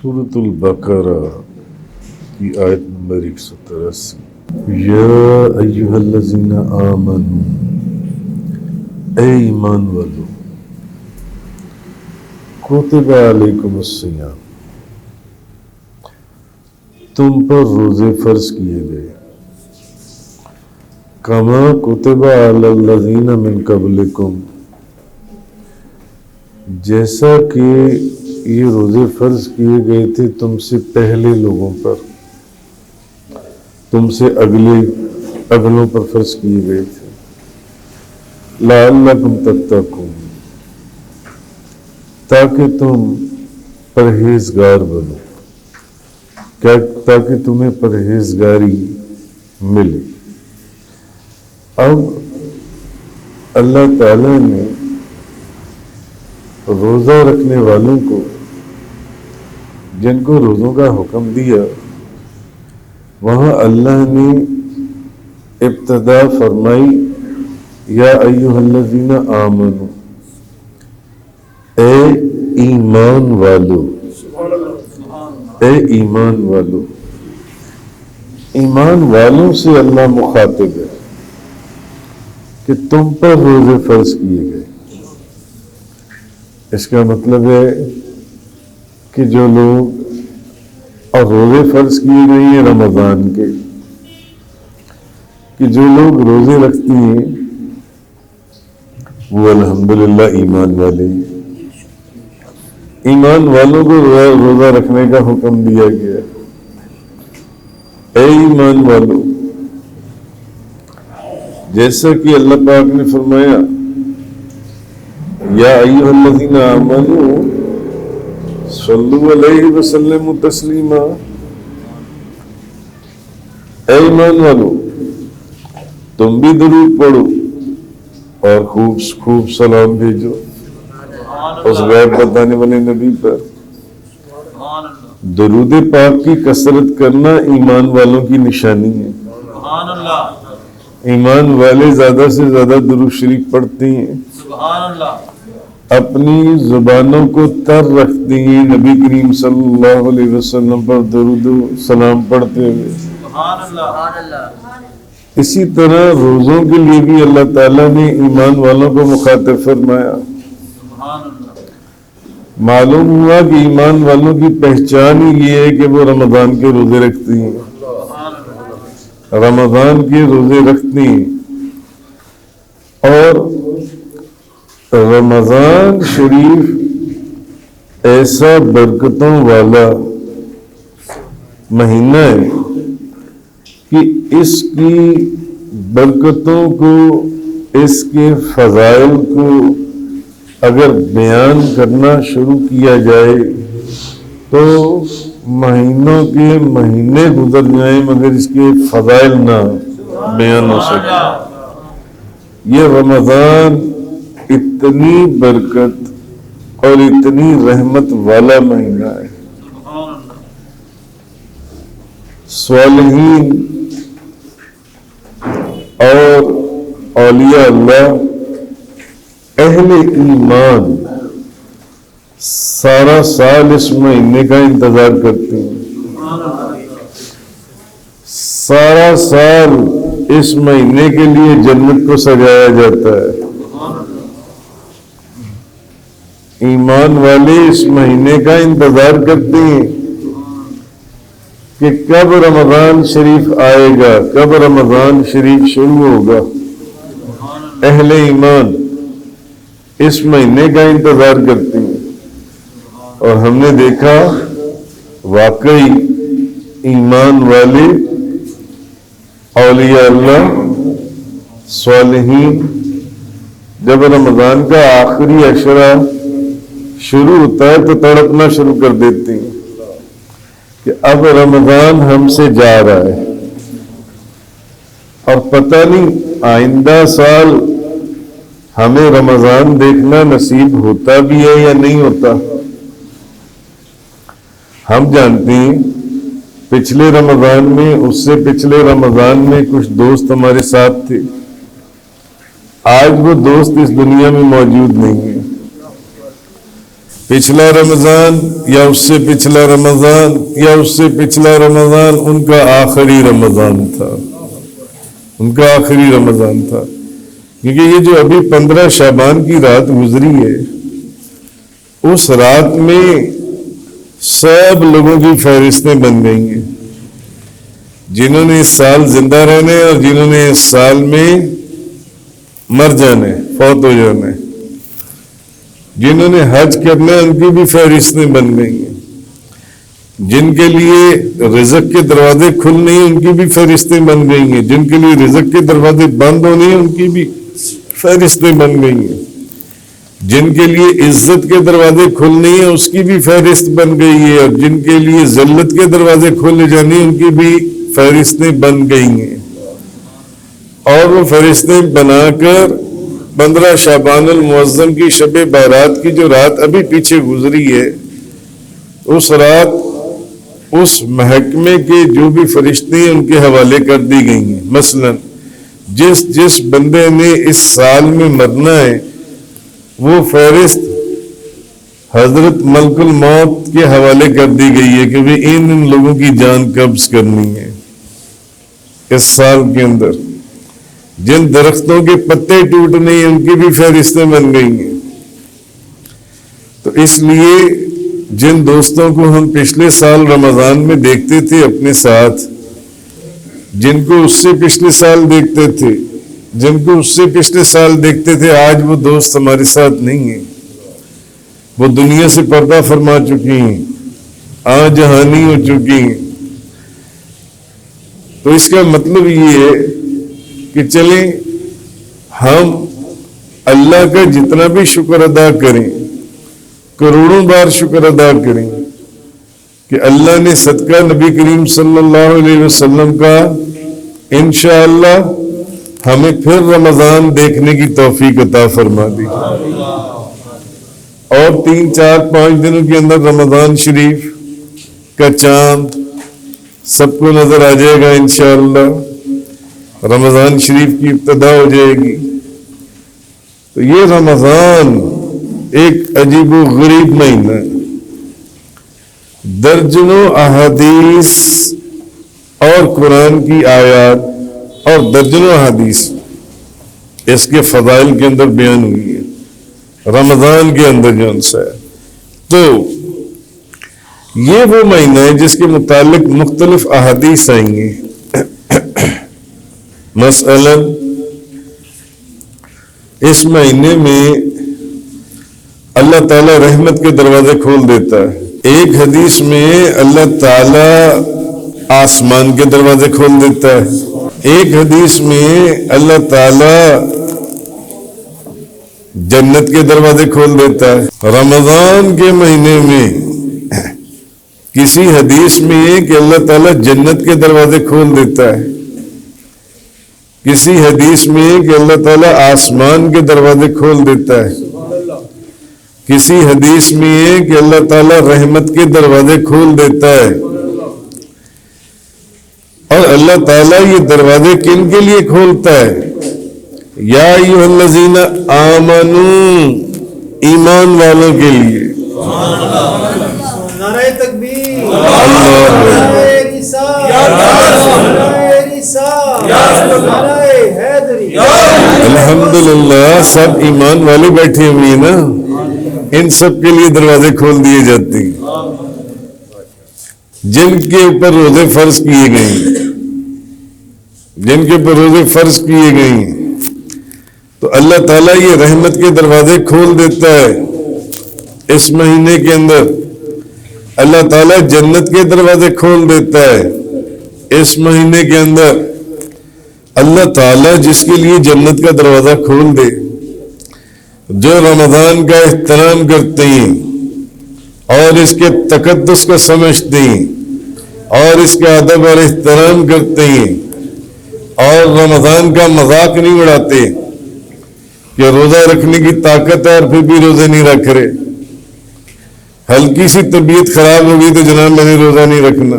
سورۃ البقرہ کی آیت نمبر 183۔ یا ایھا الذین آمنوا، اے ایمان والو، کتب علیکم الصیام، تم پر روزے فرض کیے گئے، کما کتب علی الذین من قبلکم، جیسا کہ یہ روزے فرض کیے گئے تھے تم سے پہلے لوگوں پر، تم سے اگلوں پر فرض کیے گئے تھے، لعلکم تتقون، تاکہ تم پرہیزگار بنو، تاکہ تمہیں پرہیزگاری ملے۔ اب اللہ تعالیٰ نے روزہ رکھنے والوں کو، جن کو روزوں کا حکم دیا، وہاں اللہ نے ابتدا فرمائی یا ایھا الذین آمنوا، اے ایمان والو، اے ایمان والو۔ ایمان والوں سے اللہ مخاطب ہے کہ تم پر روزے فرض کیے گئے۔ اس کا مطلب ہے کہ جو لوگ، اور روزے فرض کیے گئے ہیں رمضان کے، کہ جو لوگ روزے رکھتے ہیں وہ الحمدللہ ایمان والے ہیں۔ ایمان والوں کو روزہ رکھنے کا حکم دیا گیا۔ اے ایمان والو، جیسا کہ اللہ پاک نے فرمایا یا ایھا الذین آمنوا صلوا علیہ وسلموا تسلیما، اے ایمان والو، تم بھی درود پڑھو اور خوب سلام بھیجو اس غیب بتانے والے نبی پر۔ درود پاک کی کثرت کرنا ایمان والوں کی نشانی ہے۔ ایمان والے زیادہ سے زیادہ درود شریف پڑھتے ہیں، اپنی زبانوں کو تر رکھتے ہیں نبی کریم صلی اللہ علیہ وسلم پر درود و سلام پڑھتے ہوئے۔ اسی طرح روزوں کے لیے بھی اللہ تعالیٰ نے ایمان والوں کو مخاطب فرمایا۔ معلوم ہوا کہ ایمان والوں کی پہچان ہی یہ ہے کہ وہ رمضان کے روزے رکھتے ہیں، رمضان کے روزے رکھتے ہیں۔ اور رمضان شریف ایسا برکتوں والا مہینہ ہے کہ اس کی برکتوں کو، اس کے فضائل کو اگر بیان کرنا شروع کیا جائے تو مہینوں کے مہینے گزر جائیں مگر اس کے فضائل نہ بیان ہو سکے۔ یہ رمضان اتنی برکت اور اتنی رحمت والا مہینہ ہے۔ صالحین اور اولیاء اللہ، اہل ایمان سارا سال اس مہینے کا انتظار کرتے ہیں، سارا سال اس مہینے کے لیے جنت کو سجایا جاتا ہے۔ ایمان والے اس مہینے کا انتظار کرتے ہیں کہ کب رمضان شریف آئے گا، کب رمضان شریف شروع ہوگا۔ اہل ایمان اس مہینے کا انتظار کرتے ہیں، اور ہم نے دیکھا واقعی ایمان والے، اولیاء اللہ، صالحین جب رمضان کا آخری عشرہ شروع ہوتا ہے تو تڑپنا شروع کر دیتے ہیں کہ اب رمضان ہم سے جا رہا ہے، اور پتہ نہیں آئندہ سال ہمیں رمضان دیکھنا نصیب ہوتا بھی ہے یا نہیں ہوتا۔ ہم جانتے ہیں پچھلے رمضان میں، اس سے پچھلے رمضان میں کچھ دوست ہمارے ساتھ تھے، آج وہ دوست اس دنیا میں موجود نہیں ہیں۔ پچھلا رمضان یا اس سے پچھلا رمضان یا اس سے پچھلا رمضان ان کا آخری رمضان تھا، ان کا آخری رمضان تھا، کیونکہ یہ جو ابھی 15 شعبان کی رات گزری ہے، اس رات میں سب لوگوں کی فہرستیں بن گئی ہیں، جنہوں نے اس سال زندہ رہنے اور جنہوں نے اس سال میں مر جانے، فوت ہو جانے، جنہوں نے حج کرنا ہے ان کی بھی فہرستیں بن گئی ہیں، جن کے لیے رزق کے دروازے کھلنے ہیں ان کی بھی فہرستیں بن گئی ہیں، جن کے لیے رزق کے دروازے بند ہونے ہیں ان کی بھی فہرستیں بن گئی ہیں، جن کے لیے عزت کے دروازے کھلنے ہیں اس کی بھی فہرست بن گئی ہے، اور جن کے لیے ذلت کے دروازے کھولے جانے ہیں ان کی بھی فہرستیں بن گئی ہیں، اور وہ فہرستیں بنا کر 15 شعبان المعظم کی شب بارات کی جو رات ابھی پیچھے گزری ہے، اس رات اس محکمے کے جو بھی فرشتے ہیں ان کے حوالے کر دی گئی ہیں۔ مثلا جس بندے نے اس سال میں مرنا ہے وہ فہرست حضرت ملک الموت کے حوالے کر دی گئی ہے کہ بھی ان لوگوں کی جان قبض کرنی ہے اس سال کے اندر، جن درختوں کے پتے ٹوٹنے ہیں ان کی بھی فہرستیں بن گئی ہیں۔ تو اس لیے جن دوستوں کو ہم پچھلے سال رمضان میں دیکھتے تھے اپنے ساتھ، جن کو اس سے پچھلے سال دیکھتے تھے، جن کو اس سے پچھلے سال دیکھتے تھے، آج وہ دوست ہمارے ساتھ نہیں ہیں، وہ دنیا سے پردہ فرما چکی ہیں، جہانی ہو چکی ہیں۔ تو اس کا مطلب یہ ہے کہ چلیں ہم اللہ کا جتنا بھی شکر ادا کریں، کروڑوں بار شکر ادا کریں کہ اللہ نے صدقہ نبی کریم صلی اللہ علیہ وسلم کا انشاءاللہ ہمیں پھر رمضان دیکھنے کی توفیق عطا فرما دی، اور 3 4 5 دنوں کے اندر رمضان شریف کا چاند سب کو نظر آ جائے گا انشاءاللہ، رمضان شریف کی ابتدا ہو جائے گی۔ تو یہ رمضان ایک عجیب و غریب مہینہ ہے، درجنوں احادیث اور قرآن کی آیات اور درجنوں احادیث اس کے فضائل کے اندر بیان ہوئی ہے رمضان کے اندر جو انسا ہے۔ تو یہ وہ مہینہ ہے جس کے متعلق مختلف احادیث آئیں گے۔ مثلا اس مہینے میں اللہ تعالیٰ رحمت کے دروازے کھول دیتا ہے۔ ایک حدیث میں اللہ تعالیٰ آسمان کے دروازے کھول دیتا ہے، ایک حدیث میں اللہ تعالیٰ جنت کے دروازے کھول دیتا ہے۔ رمضان کے مہینے میں کسی حدیث میں یہ کہ اللہ تعالیٰ جنت کے دروازے کھول دیتا ہے، کسی حدیث میں یہ کہ اللہ تعالیٰ آسمان کے دروازے کھول دیتا ہے، کسی حدیث میں یہ کہ اللہ تعالیٰ رحمت کے دروازے کھول دیتا ہے۔ اور اللہ تعالیٰ یہ دروازے کن کے لیے کھولتا ہے؟ یا ایھا الذین آمنو، ایمان والوں کے لیے۔ نعرہ تکبیر، اللہ نعرہ رسالت، نعرہ رسالت، نعرہ حیدری۔ الحمدللہ سب ایمان والے بیٹھے ہوئے ہیں نا، ان سب کے لیے دروازے کھول دیے جاتے ہیں جن کے اوپر روزے فرض کیے گئے ہیں، جن کے اوپر روزے فرض کیے گئے ہیں۔ تو اللہ تعالیٰ یہ رحمت کے دروازے کھول دیتا ہے اس مہینے کے اندر، اللہ تعالیٰ جنت کے دروازے کھول دیتا ہے اس مہینے کے اندر۔ اللہ تعالیٰ جس کے لیے جنت کا دروازہ کھول دے، جو رمضان کا احترام کرتے ہیں اور اس کے تقدس کو سمجھتے ہیں اور اس کا ادب اور احترام کرتے ہیں اور رمضان کا مذاق نہیں اڑاتے کہ روزہ رکھنے کی طاقت ہے اور پھر بھی روزے نہیں رکھ رہے، ہلکی سی طبیعت خراب ہوگی تو جناب میں نے روزہ نہیں رکھنا،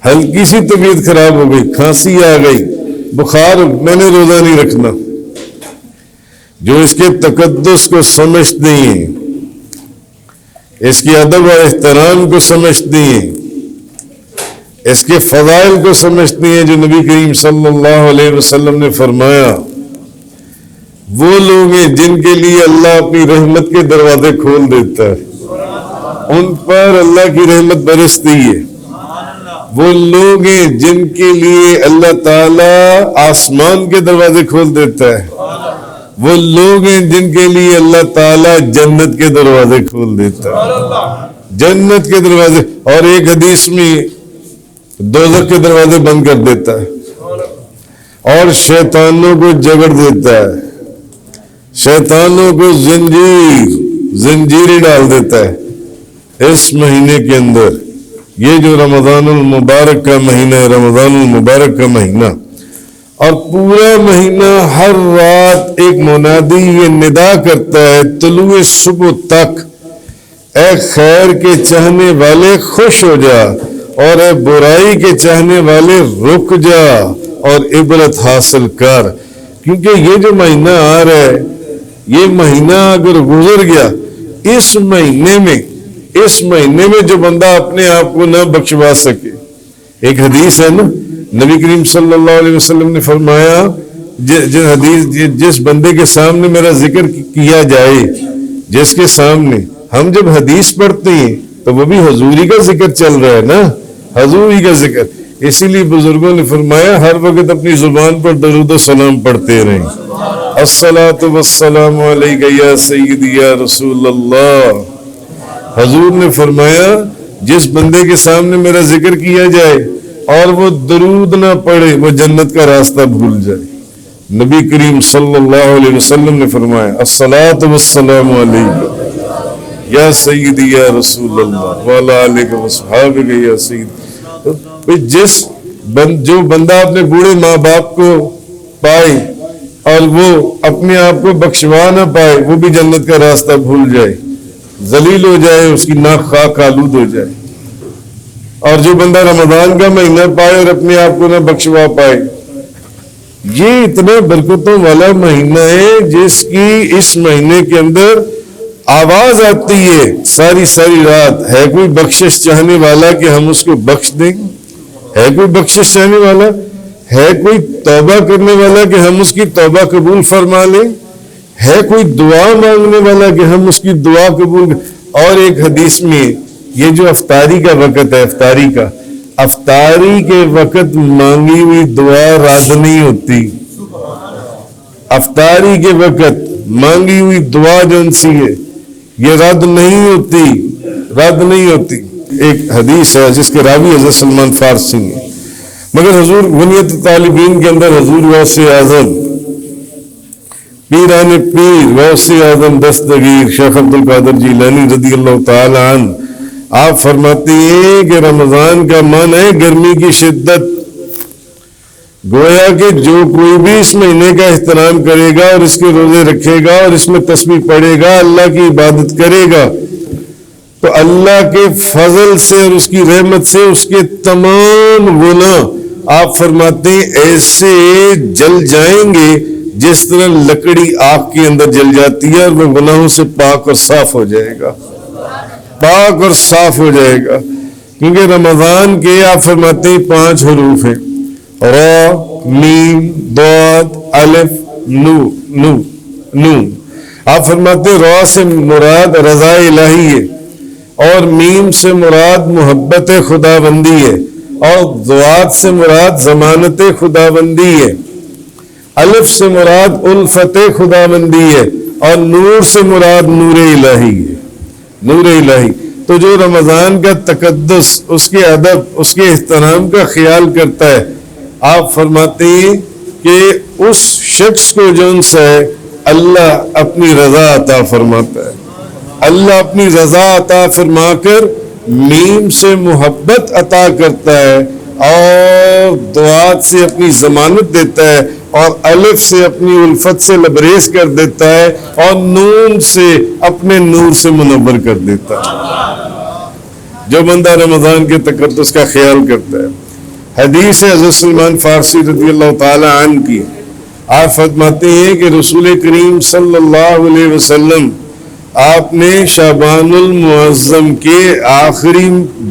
ہلکی سی طبیعت خراب ہو گئی، کھانسی آ گئی، بخار، میں نے روزہ نہیں رکھنا۔ جو اس کے تقدس کو سمجھتے ہیں اس کی ادب اور احترام کو سمجھتی ہیں، اس کے فضائل کو سمجھتی ہیں جو نبی کریم صلی اللہ علیہ وسلم نے فرمایا وہ لوگ ہیں جن کے لیے اللہ اپنی رحمت کے دروازے کھول دیتا ہے، ان پر اللہ کی رحمت برستی ہے۔ وہ لوگ ہیں جن کے لیے اللہ تعالیٰ آسمان کے دروازے کھول دیتا ہے، وہ لوگ ہیں جن کے لیے اللہ تعالیٰ جنت کے دروازے کھول دیتا ہے، جنت کے دروازے، اور ایک حدیث میں دوزخ کے دروازے بند کر دیتا ہے اور شیطانوں کو جگڑ دیتا ہے، شیطانوں کو زنجیریں ڈال دیتا ہے۔ اس مہینے کے اندر، یہ جو رمضان المبارک کا مہینہ ہے، رمضان المبارک کا مہینہ، اور پورا مہینہ ہر رات ایک منادی یہ ندا کرتا ہے طلوع صبح تک، اے خیر کے چاہنے والے خوش ہو جا، اور اے برائی کے چاہنے والے رک جا اور عبرت حاصل کر، کیونکہ یہ جو مہینہ آ رہا ہے، یہ مہینہ اگر گزر گیا، اس مہینے میں جو بندہ اپنے آپ کو نہ بخشوا سکے، ایک حدیث ہے نا، نبی کریم صلی اللہ علیہ وسلم نے فرمایا جس بندے کے سامنے میرا ذکر کیا جائے، جس کے سامنے ہم جب حدیث پڑھتے ہیں تو وہ بھی حضوری کا ذکر چل رہا ہے نا، حضوری کا ذکر، اسی لیے بزرگوں نے فرمایا ہر وقت اپنی زبان پر درود و سلام پڑھتے رہیں، الصلاۃ والسلام علیک یا سیدی یا رسول اللہ۔ حضور نے فرمایا جس بندے کے سامنے میرا ذکر کیا جائے اور وہ درود نہ پڑھے وہ جنت کا راستہ بھول جائے۔ نبی کریم صلی اللہ علیہ وسلم نے فرمایا الصلاۃ والسلام علیک یا سیدی یا رسول اللہ وعلی آلک وصحابک یا سیدی۔ جو بندہ اپنے بوڑھے ماں باپ کو پائے اور وہ اپنے آپ کو بخشوا نہ پائے، وہ بھی جنت کا راستہ بھول جائے، ذلیل ہو جائے، اس کی ناک خاک آلود ہو جائے۔ اور جو بندہ رمضان کا مہینہ پائے اور اپنے آپ کو نہ بخشوا پائے، یہ اتنا برکتوں والا مہینہ ہے جس کی اس مہینے کے اندر آواز آتی ہے ساری رات، ہے کوئی بخشش چاہنے والا کہ ہم اس کو بخش دیں؟ ہے کوئی بخشش چاہنے والا؟ ہے کوئی توبہ کرنے والا کہ ہم اس کی توبہ قبول فرما لیں؟ ہے کوئی دعا مانگنے والا کہ ہم اس کی دعا قبول؟ اور ایک حدیث میں یہ جو افطاری کا وقت ہے، افطاری کے وقت مانگی ہوئی دعا رد نہیں ہوتی، افطاری کے وقت مانگی ہوئی دعا جو ان سی ہے یہ رد نہیں ہوتی۔ ایک حدیث ہے جس کے راوی حضرت سلمان فارسی ہیں، مگر حضور غنیت طالبین کے اندر حضور غوث اعظم پیران پیر غوث اعظم دستگیر شیخ عبد القادر جیلانی رضی اللہ تعالی عنہ، آپ فرماتے ہیں کہ رمضان کا معنی ہے گرمی کی شدت، گویا کہ جو کوئی بھی اس مہینے کا احترام کرے گا اور اس کے روزے رکھے گا اور اس میں تسبیح پڑھے گا، اللہ کی عبادت کرے گا، تو اللہ کے فضل سے اور اس کی رحمت سے اس کے تمام گناہ آپ فرماتے ہیں ایسے جل جائیں گے جس طرح لکڑی آگ کے اندر جل جاتی ہے، اور وہ گناہوں سے پاک اور صاف ہو جائے گا، پاک اور صاف ہو جائے گا۔ کیونکہ رمضان کے آپ فرماتے ہیں 5 حروف ہیں، را میم ضاد الف نون۔ آپ فرماتے ہیں را سے مراد رضا الہی ہے، اور میم سے مراد محبت خدا بندی ہے، اور ضاد سے مراد ضمانت خدا بندی ہے، الف سے مراد الفت خدا بندی ہے، اور نور سے مراد نور الہی ہے، نور الہی۔ تو جو رمضان کا تقدس، اس کے ادب، اس کے احترام کا خیال کرتا ہے، آپ فرماتے ہیں کہ اس شخص کو جون سے اللہ اپنی رضا عطا فرماتا ہے، اللہ اپنی رضا عطا فرما کر میم سے محبت عطا کرتا ہے، اور دعات سے اپنی ضمانت دیتا ہے، اور الف سے اپنی الفت سے لبریز کر دیتا ہے، اور نون سے اپنے نور سے منور کر دیتا ہے۔ جو بندہ رمضان کے تقدس کا خیال کرتا ہے، حدیث ہے حضرت سلمان فارسی رضی اللہ تعالی عنہ کی، آپ فرماتے ہیں کہ رسول کریم صلی اللہ علیہ وسلم آپ نے شعبان المعظم کے آخری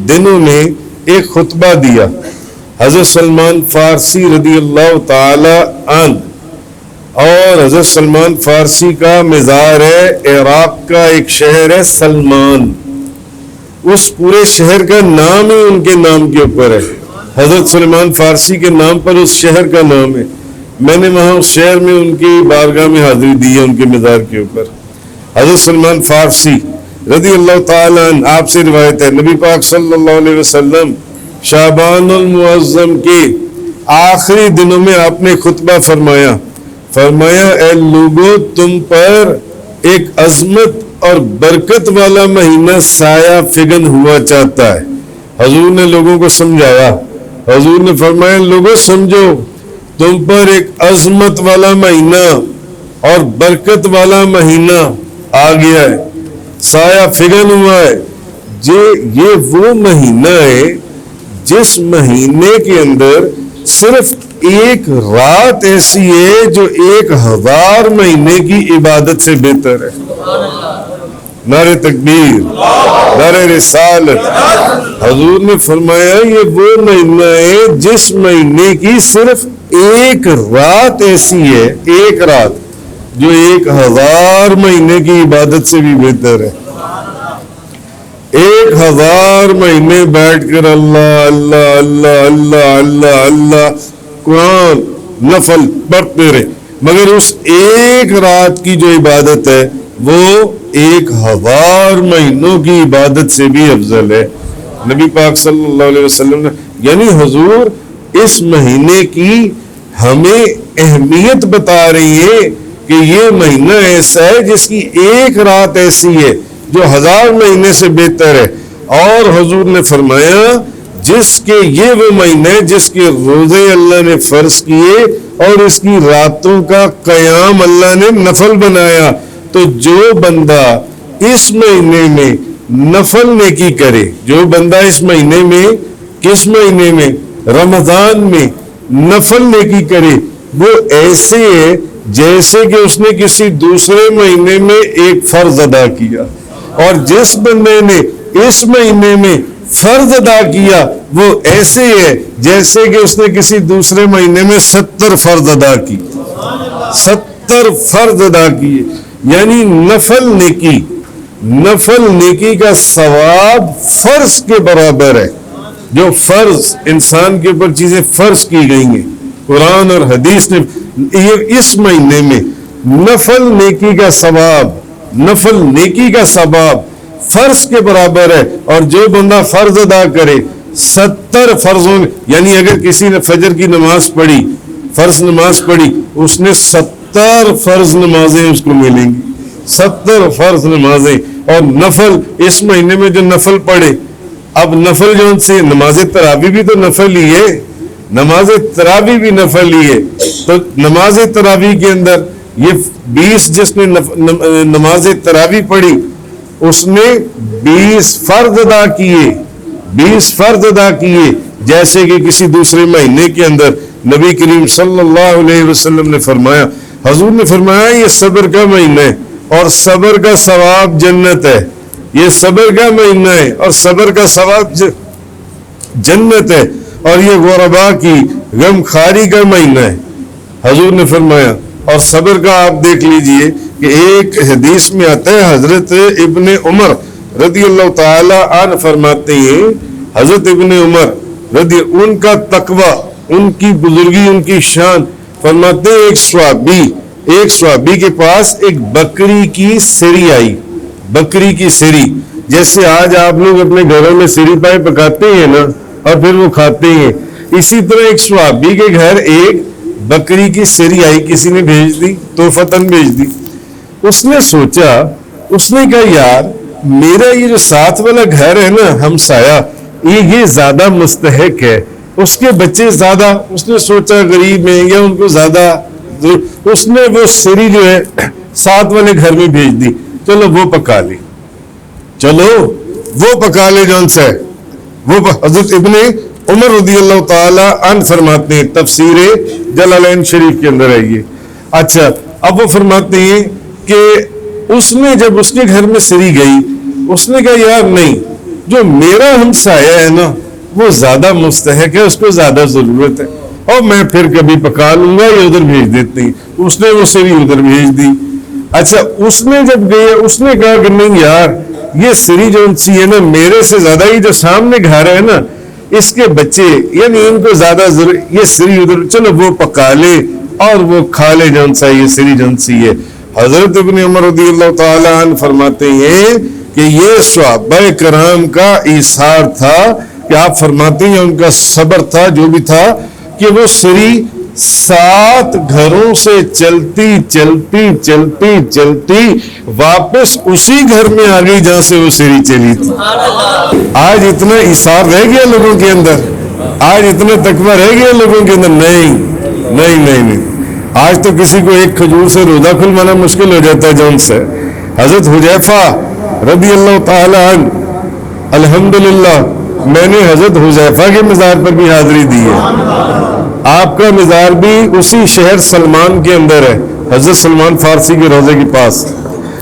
دنوں میں ایک خطبہ دیا. حضرت سلمان فارسی رضی اللہ تعالی عنہ، اور حضرت سلمان فارسی کا مزار ہے عراق کا ایک شہر ہے سلمان، اس پورے شہر کا نام ہی ان کے نام کے اوپر ہے. حضرت سلمان فارسی کے نام پر اس شہر کا نام ہے. میں نے وہاں اس شہر میں ان کی بارگاہ میں حاضری دی ہے ان کے مزار کے اوپر. حضرت سلمان فارسی رضی اللہ تعالیٰ عنہ، آپ سے روایت ہے نبی پاک صلی اللہ علیہ وسلم شعبان المعظم کے آخری دنوں میں آپ نے خطبہ فرمایا اے لوگو، تم پر ایک عظمت اور برکت والا مہینہ سایہ فگن ہوا چاہتا ہے. حضور نے لوگوں کو سمجھایا. حضور نے فرمایا لوگوں سمجھو، تم پر ایک عظمت والا مہینہ اور برکت والا مہینہ آ گیا ہے، سایہ فگن ہوا ہے. یہ وہ مہینہ ہے جس مہینے کے اندر صرف ایک رات ایسی ہے جو 1000 مہینے کی عبادت سے بہتر ہے. نعرہ تکبیر، نعرہ رسالت. حضور نے فرمایا یہ وہ مہینہ ہے جس مہینے کی صرف ایک رات ایسی ہے، ایک رات جو 1000 مہینے کی عبادت سے بھی بہتر ہے. 1000 مہینے بیٹھ کر اللہ اللہ اللہ اللہ اللہ اللہ قرآن نفل پڑھتے رہے، مگر اس ایک رات کی جو عبادت ہے وہ 1000 مہینوں کی عبادت سے بھی افضل ہے. نبی پاک صلی اللہ علیہ وسلم نے، یعنی حضور اس مہینے کی ہمیں اہمیت بتا رہی ہے کہ یہ مہینہ ایسا ہے جس کی ایک رات ایسی ہے جو 1000 مہینے سے بہتر ہے. اور حضور نے فرمایا جس کے یہ وہ مہینہ ہے جس کے روزے اللہ نے فرض کیے اور اس کی راتوں کا قیام اللہ نے نفل بنایا. تو جو بندہ اس مہینے میں نفل نیکی کرے، جو بندہ اس مہینے میں، کس مہینے میں؟ رمضان میں نفل نیکی کرے، وہ ایسے ہے جیسے کہ اس نے کسی دوسرے مہینے میں ایک فرض ادا کیا. اور جس بندے نے اس مہینے میں فرض ادا کیا وہ ایسے ہے جیسے کہ اس نے کسی دوسرے مہینے میں 70 فرض ادا کی. 70 فرض ادا کیے. یعنی نفل نیکی کا ثواب فرض کے برابر ہے. جو فرض انسان کے اوپر چیزیں فرض کی گئی ہیں قرآن اور حدیث نے، اس مہینے میں نفل نیکی کا ثواب فرض کے برابر ہے. اور جو بندہ فرض ادا کرے 70 فرضوں، یعنی اگر کسی نے فجر کی نماز پڑھی، فرض نماز پڑھی، اس نے 70 فرض نمازیں اس کو ملیں گی. 70 فرض نمازیں. اور نفل اس مہینے میں جو نفل پڑھے، اب نفل جو ان سے نماز تراویح بھی تو نفل ہی ہے، نماز تراویح بھی نفل ہی ہے. تو نماز تراویح کے اندر یہ 20 جس نے نماز تراویح پڑھی اس نے 20 فرض ادا کیے، 20 فرض ادا کیے، جیسے کہ کسی دوسرے مہینے کے اندر نبی کریم صلی اللہ علیہ وسلم نے فرمایا. حضور نے فرمایا یہ صبر کا مہینہ ہے اور صبر کا ثواب جنت ہے. یہ صبر کا مہینہ ہے اور صبر کا ثواب جنت ہے. اور یہ غربا کی غم خاری کا مہینہ ہے. حضور نے فرمایا. اور صبر کا آپ دیکھ لیجئے کہ ایک حدیث میں آتا ہے، حضرت ابن عمر رضی اللہ تعالی عنہ فرماتے ہیں، حضرت ابن عمر ان کا تقوی، ان کی بزرگی، ان کی شان، فرماتے ہیں ایک صحابی کے پاس ایک بکری کی سری آئی. بکری کی سری، جیسے آج آپ لوگ اپنے گھروں میں سری پائے پکاتے ہیں نا اور پھر وہ کھاتے ہیں، اسی طرح ایک صحابی کے گھر ایک بکری کی سری آئی، کسی نے بھیج دی، تحفتاً بھیج دی. اس نے سوچا، اس نے کہا یار میرا یہ جو ساتھ والا گھر ہے نا ہمسایہ، یہ زیادہ مستحق ہے، اس کے بچے زیادہ، اس نے سوچا غریب ہیں یا ان کو زیادہ، اس نے وہ سری جو ہے ساتھ والے گھر میں بھیج دی. چلو وہ پکا لے جون سے وہ. حضرت ابن عمر رضی اللہ تعالی عنہ فرماتے ہیں، تفسیر جلالین شریف کے اندر ہے یہ. اچھا، اب وہ فرماتے ہیں کہ اس نے جب اس کے گھر میں سری گئی اس نے کہا یار نہیں، جو میرا ہمسایہ ہے نا وہ زیادہ مستحق ہے، اس کو زیادہ ضرورت ہے، اور میں پھر کبھی پکا لوں گا یا ادھر بھیج دیتی۔ اس نے وہ سری ادھر بھیج دی۔ اچھا اس نے جب گئے اس نے کہا کہ نہیں یار یہ سری جو سی ہے نا میرے سے زیادہ، یہ جو سامنے گھر ہے نا اس کے بچے یعنی ان کو زیادہ ضرورت، یہ سری ادھر چلو وہ پکا لے اور وہ کھا لے جون سا یہ سری جون سی ہے۔ حضرت ابن عمر رضی اللہ تعالی عنہ فرماتے ہیں کہ یہ صحابہ کرام کا ایثار تھا کہ آپ فرماتے ہیں ان کا صبر تھا جو بھی تھا کہ وہ سری 7 گھروں سے چلتی چلتی چلتی چلتی واپس اسی گھر میں آ گئی جہاں سے وہ سری چلی تھی۔ آج اتنا ایثار رہ گیا لوگوں کے اندر، آج اتنا تقویٰ رہ گیا لوگوں کے اندر؟ نہیں نہیں نہیں نہیں۔ آج تو کسی کو ایک کھجور سے روزہ کھلوانا مشکل ہو جاتا ہے جون سے۔ حضرت حذیفہ رضی اللہ تعالی عنہ، الحمدللہ میں نے حضرت حذیفہ کے مزار پر بھی حاضری دی ہے۔ آپ کا مزار بھی اسی شہر سلمان کے اندر ہے، حضرت سلمان فارسی کے روضے کے پاس۔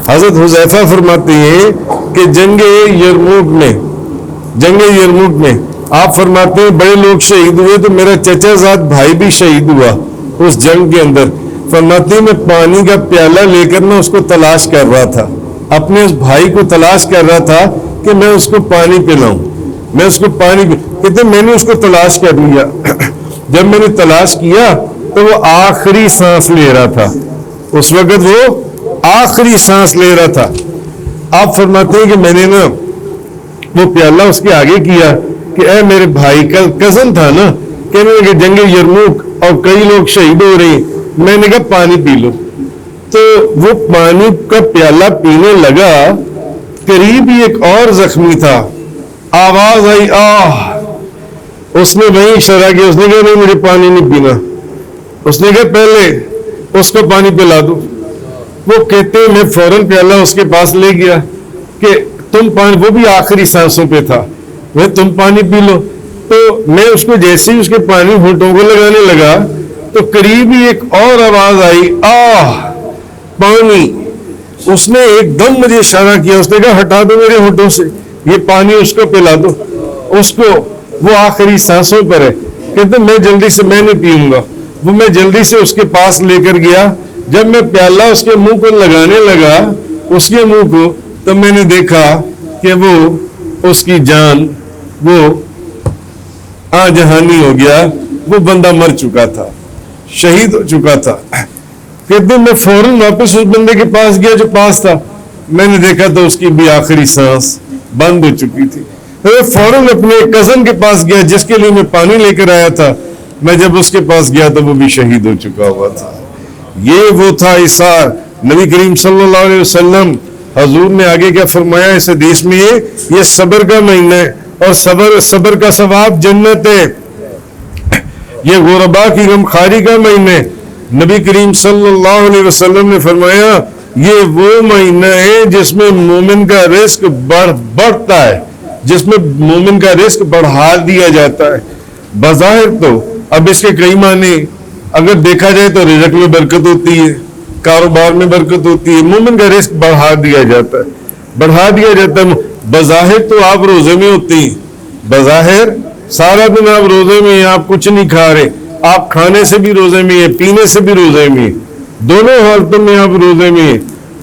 حضرت حذیفہ فرماتے ہیں کہ جنگ یرموک میں آپ فرماتے ہیں بڑے لوگ شہید ہوئے تو میرا چچا زاد بھائی بھی شہید ہوا اس جنگ کے اندر۔ فرماتے ہیں میں پانی کا پیالہ لے کر میں اس کو تلاش کر رہا تھا، اپنے اس بھائی کو تلاش کر رہا تھا کہ میں اس کو پانی پلاؤں، میں اس کو پانی کہتے میں نے اس کو تلاش کر لیا۔ جب میں نے تلاش کیا تو وہ آخری سانس لے رہا تھا، اس وقت وہ آخری سانس لے رہا تھا۔ آپ فرماتے ہیں کہ میں نے نا وہ پیالہ اس کے آگے کیا کہ اے میرے بھائی کا کزن تھا نا کہ جنگ یرموک اور کئی لوگ شہید ہو رہے ہیں، میں نے کہا پانی پی لو۔ تو وہ پانی کا پیالہ پینے لگا، قریب ہی ایک اور زخمی تھا، آواز آئی آہ، اس نے وہیں اشارہ کیا، اس نے کہا نہیں مجھے پانی نہیں پینا۔ اس نے کہا پہلے اس کو پانی پلا دو۔ وہ کہتے میں فوراً پیالہ اس کے پاس لے گیا کہ تم پانی، وہ بھی آخری سانسوں پہ تھا، وہ تم پانی پی لو۔ تو میں اس کو جیسے ہی اس کے پانی ہونٹوں کو لگانے لگا تو قریب ہی ایک اور آواز آئی آہ پانی۔ اس نے ایک دم مجھے اشارہ کیا، اس نے کہا ہٹا دو میرے ہونٹوں سے یہ پانی، اس کو پلا دو اس کو، وہ آخری سانسوں پر ہے۔ کہتے میں جلدی سے میں نہیں پیوں گا، وہ میں جلدی سے اس کے پاس لے کر گیا۔ جب میں پیالہ اس کے منہ کو لگانے لگا اس کے منہ کو، تب میں نے دیکھا کہ وہ اس کی جان وہ جہانی ہو گیا، وہ بندہ مر چکا تھا، شہید ہو چکا تھا۔ کہتے میں فوراً واپس اس بندے کے پاس گیا جو پاس تھا، میں نے دیکھا تو اس کی بھی آخری سانس بند ہو چکی تھی۔ میں فوراً اپنے کزن کے پاس گیا جس کے لیے میں پانی لے کر آیا تھا، میں جب اس کے پاس گیا تو وہ بھی شہید ہو چکا ہوا تھا۔ یہ وہ تھا ایثار۔ نبی کریم صلی اللہ علیہ وسلم حضور نے آگے کیا فرمایا اس حدیث میں، یہ صبر کا مہینہ ہے اور صبر کا ثواب جنت ہے، یہ غربا کی غمخواری کا مہینہ ہے۔ نبی کریم صلی اللہ علیہ وسلم نے فرمایا یہ وہ مہینہ ہے جس میں مومن کا رزق بڑھتا ہے، جس میں مومن کا رزق بڑھا دیا جاتا ہے۔ بظاہر تو اب اس کے کئی معنی اگر دیکھا جائے تو رزق میں برکت ہوتی ہے، کاروبار میں برکت ہوتی ہے، مومن کا رزق بڑھا دیا جاتا ہے، بڑھا دیا جاتا ہے۔ بظاہر تو آپ روزے میں ہوتے ہیں، بظاہر سارا دن آپ روزے میں ہیں، آپ کچھ نہیں کھا رہے، آپ کھانے سے بھی روزے میں ہیں، پینے سے بھی روزے میں ہیں، دونوں حالتوں میں آپ روزے میں ہیں۔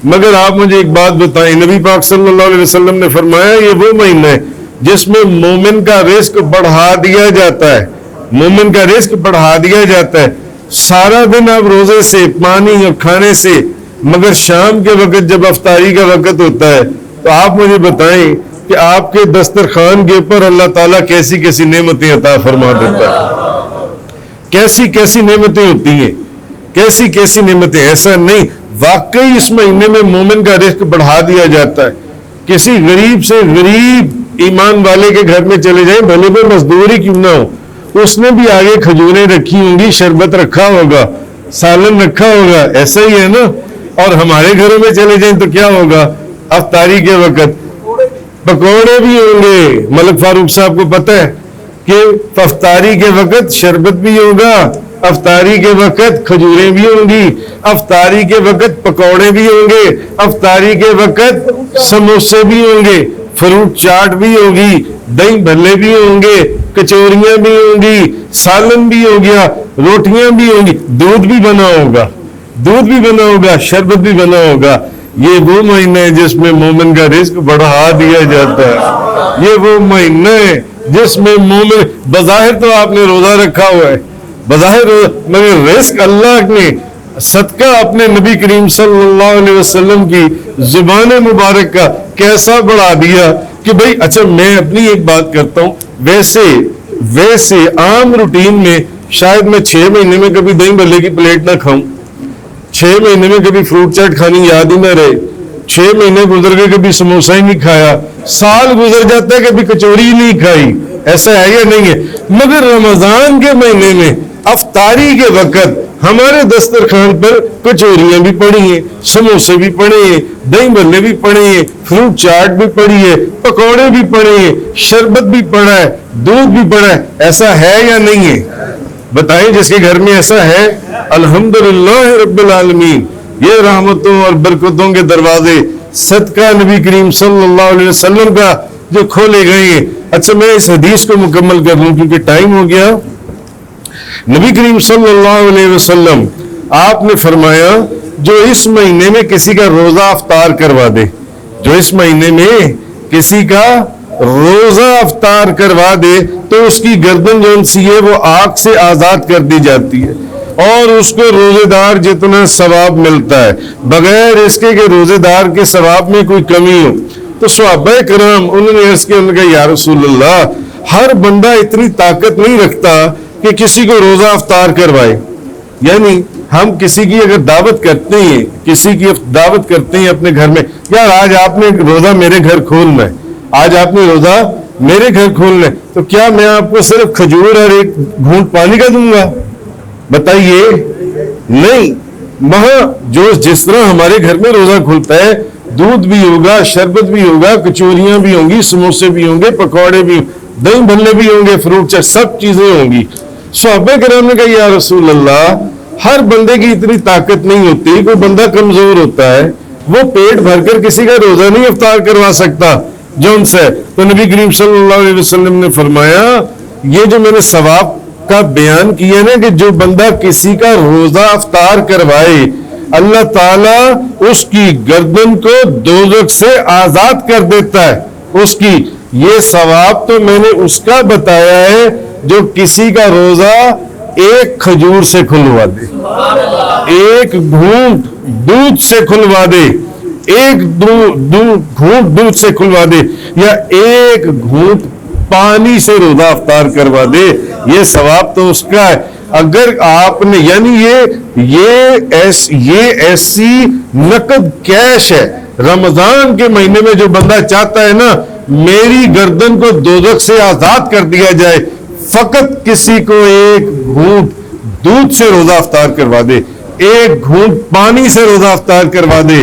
مگر آپ مجھے ایک بات بتائیں، نبی پاک صلی اللہ علیہ وسلم نے فرمایا یہ وہ مہینہ ہے جس میں مومن کا رزق بڑھا دیا جاتا ہے، مومن کا رزق بڑھا دیا جاتا ہے۔ سارا دن آپ روزے سے، پانی اور کھانے سے، مگر شام کے وقت جب افطاری کا وقت ہوتا ہے تو آپ مجھے بتائیں کہ آپ کے دسترخوان کے اوپر اللہ تعالیٰ کیسی کیسی نعمتیں عطا فرما دیتا ہے، کیسی کیسی نعمتیں ہوتی ہیں، کیسی کیسی نعمتیں۔ ایسا نہیں، واقعی اس مہینے میں مومن کا رزق بڑھا دیا جاتا ہے۔ کسی غریب سے غریب ایمان والے کے گھر میں چلے جائیں، بھلے وہ مزدور ہی کیوں نہ ہو، اس نے بھی آگے کھجوریں رکھی ہوں گی، شربت رکھا ہوگا، سالن رکھا ہوگا، ایسا ہی ہے نا۔ اور ہمارے گھروں میں چلے جائیں تو کیا ہوگا، افطاری کے وقت پکوڑے بھی ہوں گے۔ ملک فاروق صاحب کو پتہ ہے کہ افطاری کے وقت شربت بھی ہوگا افطاری کے وقت کھجوریں بھی ہوں گی، افطاری کے وقت پکوڑے بھی ہوں گے، افطاری کے وقت سموسے بھی ہوں گے، فروٹ چاٹ بھی ہوگی، دہی بھلے بھی ہوں گے، کچوریاں بھی ہوں گی، سالن بھی ہو گیا، روٹیاں بھی ہوں گی، دودھ بھی بنا ہوگا، دودھ بھی بنا ہوگا، شربت بھی بنا ہوگا۔ یہ وہ مہینہ ہے جس میں مومن کا رزق بڑھا دیا جاتا ہے، یہ وہ مہینہ ہے جس میں مومن، بظاہر تو آپ نے روزہ رکھا ہوا ہے، بظاہر مگر رزق اللہ نے صدقہ اپنے نبی کریم صلی اللہ علیہ وسلم کی زبان مبارک کا کیسا بڑھا دیا کہ بھئی اچھا میں اپنی ایک بات کرتا ہوں، ویسے عام روٹین میں شاید میں 6 مہینے میں کبھی دہی بھلے کی پلیٹ نہ کھاؤں، 6 مہینے میں کبھی فروٹ چاٹ کھانی یاد ہی نہ رہے، 6 مہینے گزر گئے کبھی سموسہ ہی نہیں کھایا، سال گزر جاتا ہے کبھی کچوری ہی نہیں کھائی، ایسا ہے یا نہیں ہے؟ مگر رمضان کے مہینے میں افطاری کے وقت ہمارے دسترخوان پر کچوریاں بھی پڑی ہیں، سموسے بھی پڑے ہیں، دہی بھلے بھی پڑے ہیں، فروٹ چاٹ بھی پڑی ہے، پکوڑے بھی پڑے ہیں، شربت بھی پڑا ہے، دودھ بھی پڑا ہے، ایسا ہے یا نہیں ہے؟ بتائیں جس کے گھر میں ایسا ہے، الحمدللہ رب العالمین، یہ رحمتوں اور برکتوں کے دروازے صدقہ نبی کریم صلی اللہ علیہ وسلم کا جو کھولے گئے ہیں۔ اچھا میں اس حدیث کو مکمل کر لوں کیونکہ ٹائم ہو گیا۔ نبی کریم صلی اللہ علیہ وسلم آپ نے فرمایا جو اس مہینے میں کسی کا روزہ افطار کروا دے، جو اس مہینے میں کسی کا روزہ افطار کروا دے تو اس کی گردن جو سی ہے وہ آگ سے آزاد کر دی جاتی ہے اور اس کو روزے دار جتنا ثواب ملتا ہے بغیر اس کے کہ روزے دار کے ثواب میں کوئی کمی ہو۔ تو صحابہ کرام انہوں نے عرض کیا، انہوں نے کہا یا رسول اللہ ہر بندہ اتنی طاقت نہیں رکھتا کہ کسی کو روزہ افطار کروائے، یعنی ہم کسی کی اگر دعوت کرتے ہیں، کسی کی دعوت کرتے ہیں اپنے گھر میں، یار آج آپ نے روزہ میرے گھر کھولنا ہے، آج آپ نے روزہ میرے گھر کھولنا ہے، تو کیا میں آپ کو صرف کھجور اور ایک گھونٹ پانی کا دوں گا؟ بتائیے نہیں، وہاں جو جس طرح ہمارے گھر میں روزہ کھلتا ہے دودھ بھی ہوگا، شربت بھی ہوگا، کچوریاں بھی ہوں گی، سموسے بھی ہوں گے، پکوڑے بھی، دہی بھلے بھی ہوں گے، فروٹ چاٹ، سب چیزیں ہوں گی۔ صحابہ کرام نے کہا یا رسول اللہ ہر بندے کی اتنی طاقت نہیں ہوتی، کوئی بندہ کمزور ہوتا ہے وہ پیٹ بھر کر کسی کا روزہ نہیں افطار کروا سکتا جو ان سے، تو نبی کریم صلی اللہ علیہ وسلم نے فرمایا یہ جو میں نے ثواب کا بیان کیا نا کہ جو بندہ کسی کا روزہ افطار کروائے اللہ تعالیٰ اس کی گردن کو دوزخ سے آزاد کر دیتا ہے، اس کی یہ ثواب تو میں نے اس کا بتایا ہے جو کسی کا روزہ ایک کھجور سے کھلوا دے، ایک گھونٹ دودھ سے کھلوا دے، ایک گھونٹ دودھ سے کھلوا دے، یا ایک گھونٹ پانی سے روزہ افطار کروا دے، یہ ثواب تو اس کا ہے۔ اگر آپ نے یعنی یہ ایسی نقد کیش ہے، رمضان کے مہینے میں جو بندہ چاہتا ہے نا میری گردن کو دوزخ سے آزاد کر دیا جائے، فقط کسی کو ایک گھونٹ دودھ سے روزہ افطار کروا دے، ایک گھونٹ پانی سے روزہ افطار کروا دے،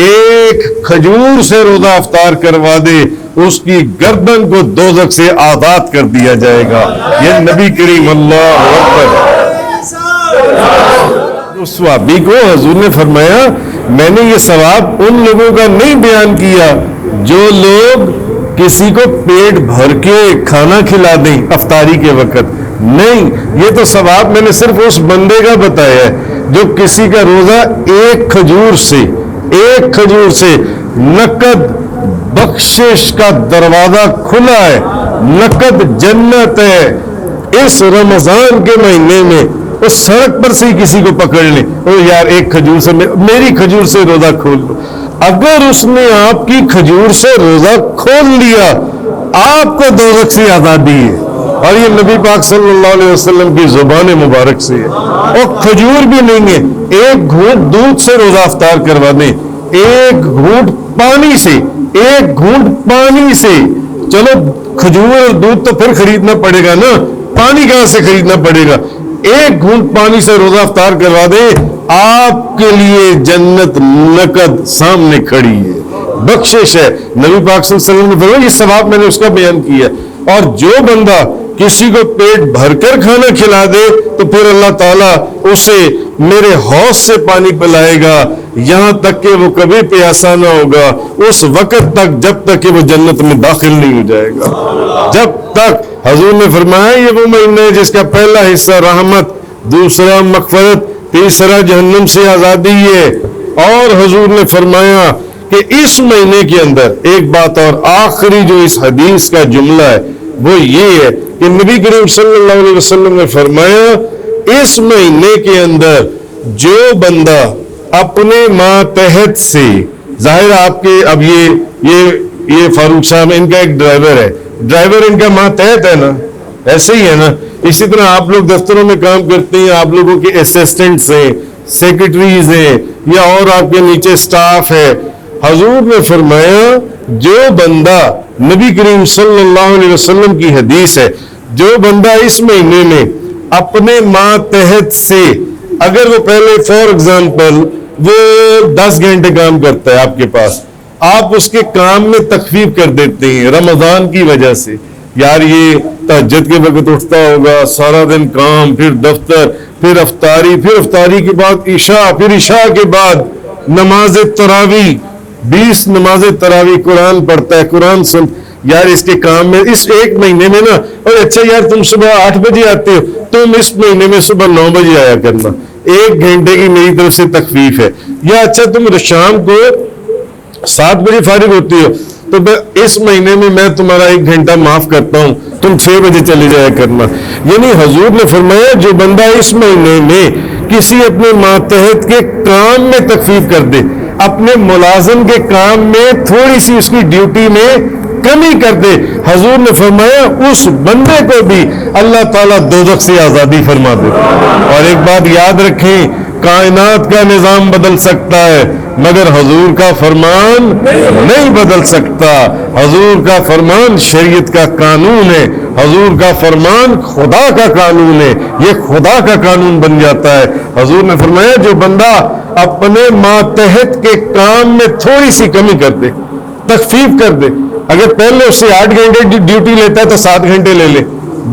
ایک کھجور سے روزہ افطار کروا دے، اس کی گردن کو دوزخ سے آزاد کر دیا جائے گا۔ یہ نبی کریم اللہ اکبر اس صحابی کو حضور نے فرمایا میں نے یہ ثواب ان لوگوں کا نہیں بیان کیا جو لوگ کسی کو پیٹ بھر کے کھانا کھلا دیں افطاری کے وقت، نہیں، یہ تو ثواب میں نے صرف اس بندے کا بتایا ہے جو کسی کا روزہ ایک کھجور سے نقد بخشش کا دروازہ کھلا ہے، نقد جنت ہے۔ اس رمضان کے مہینے میں اس سڑک پر سے ہی کسی کو پکڑ لیں، او یار ایک کھجور سے میری کھجور سے روزہ کھول لو، اگر اس نے آپ کی کھجور سے روزہ کھول لیا آپ کو دوزخ سے آزادی ہے، اور یہ نبی پاک صلی اللہ علیہ وسلم کی زبان مبارک سے ہے۔ اور کھجور بھی نہیں ہے، ایک گھونٹ دودھ سے روزہ افطار کروا دیں، ایک گھونٹ پانی سے، ایک گھونٹ پانی سے، چلو کھجور اور دودھ تو پھر خریدنا پڑے گا نا، پانی کہاں سے خریدنا پڑے گا، ایک گھونٹ پانی سے روزہ افطار کروا دے، آپ کے لیے جنت نقد سامنے کھڑی ہے، بخشش ہے۔ نبی پاک صلی اللہ علیہ وسلم نے فرمایا یہ ثواب میں نے اس کا بیان کیا، اور جو بندہ کسی کو پیٹ بھر کر کھانا کھلا دے تو پھر اللہ تعالیٰ اسے میرے حوض سے پانی پلائے گا یہاں تک کہ وہ کبھی پیاسا نہ ہوگا، اس وقت تک جب تک کہ وہ جنت میں داخل نہیں ہو جائے گا۔ جب تک حضور نے فرمایا یہ وہ مہینہ ہے جس کا پہلا حصہ رحمت، دوسرا مغفرت، تیسرا جہنم سے آزادی ہے۔ اور حضور نے فرمایا کہ اس مہینے کے اندر ایک بات اور، آخری جو اس حدیث کا جملہ ہے وہ یہ ہے کہ نبی کریم صلی اللہ علیہ وسلم نے فرمایا اس مہینے کے اندر جو بندہ اپنے ماتحت سے، ظاہر آپ کے اب یہ فاروق صاحب ان کا ایک ڈرائیور ہے، ڈرائیور ان کا ماتحت ہے نا، ایسے ہی ہے نا۔ اسی طرح آپ لوگ دفتروں میں کام کرتے ہیں، آپ لوگوں کے اسسٹنٹس ہیں، سیکرٹریز ہیں، یا اور آپ کے نیچے سٹاف ہے۔ حضور نے فرمایا جو بندہ، نبی کریم صلی اللہ علیہ وسلم کی حدیث ہے، جو بندہ اس مہینے میں اپنے ماتحت سے، اگر وہ پہلے فار ایگزامپل وہ 10 گھنٹے کام کرتا ہے آپ کے پاس، آپ اس کے کام میں تخفیف کر دیتے ہیں رمضان کی وجہ سے، یار یہ تہجد کے وقت اٹھتا ہوگا، سارا دن کام، پھر دفتر، پھر افطاری، پھر افطاری کے بعد عشاء، پھر عشاء کے بعد نماز تراویح، 20 نماز تراویح، قرآن پڑھتا ہے، قرآن سن، یار اس کے کام میں اس ایک مہینے میں نا، اور اچھا یار تم صبح 8 بجے آتے ہو، تم اس مہینے میں صبح 9 بجے آیا کرنا، 1 گھنٹے کی میری طرف سے تخفیف ہے، یا اچھا تم شام کو 7 بجے فارغ ہوتی ہو تو اس مہینے میں میں تمہارا 1 گھنٹہ معاف کرتا ہوں، تم 6 بجے چلے جایا کرنا۔ یعنی حضور نے فرمایا جو بندہ اس مہینے میں کسی اپنے ماتحت کے کام میں تخفیف کر دے، اپنے ملازم کے کام میں تھوڑی سی اس کی ڈیوٹی میں کمی کر دے، حضور نے فرمایا اس بندے کو بھی اللہ تعالیٰ دوزخ سے آزادی فرما دے۔ اور ایک بات یاد رکھیں، کائنات کا نظام بدل سکتا ہے مگر حضور کا فرمان نہیں بدل سکتا۔ حضور کا فرمان شریعت کا قانون ہے، حضور کا فرمان خدا کا قانون ہے، یہ خدا کا قانون بن جاتا ہے۔ حضور نے فرمایا جو بندہ اپنے ماتحت کے کام میں تھوڑی سی کمی کر دے، تخفیف کر دے، اگر پہلے اس سے 8 گھنٹے ڈیوٹی لیتا ہے تو 7 گھنٹے لے لے،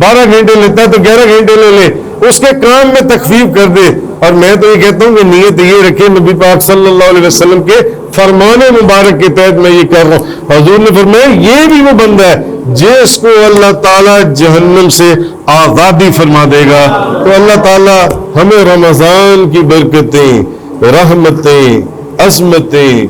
12 گھنٹے لیتا ہے تو 11 گھنٹے لے لے، اس کے کام میں تخفیف کر دے۔ اور میں تو یہ کہتا ہوں کہ نیت یہ رکھے، نبی پاک صلی اللہ علیہ وسلم کے فرمان مبارک کے تحت میں یہ کر رہا ہوں۔ حضور نے فرمایا یہ بھی وہ بندہ ہے جس کو اللہ تعالیٰ جہنم سے آزادی فرما دے گا۔ تو اللہ تعالیٰ ہمیں رمضان کی برکتیں، رحمتیں، عظمتیں،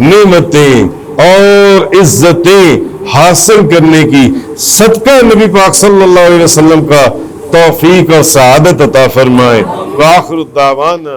نعمتیں اور عزتیں حاصل کرنے کی صدقہ نبی پاک صلی اللہ علیہ وسلم کا توفیق اور سعادت عطا فرمائے۔ وآخر الدعوانا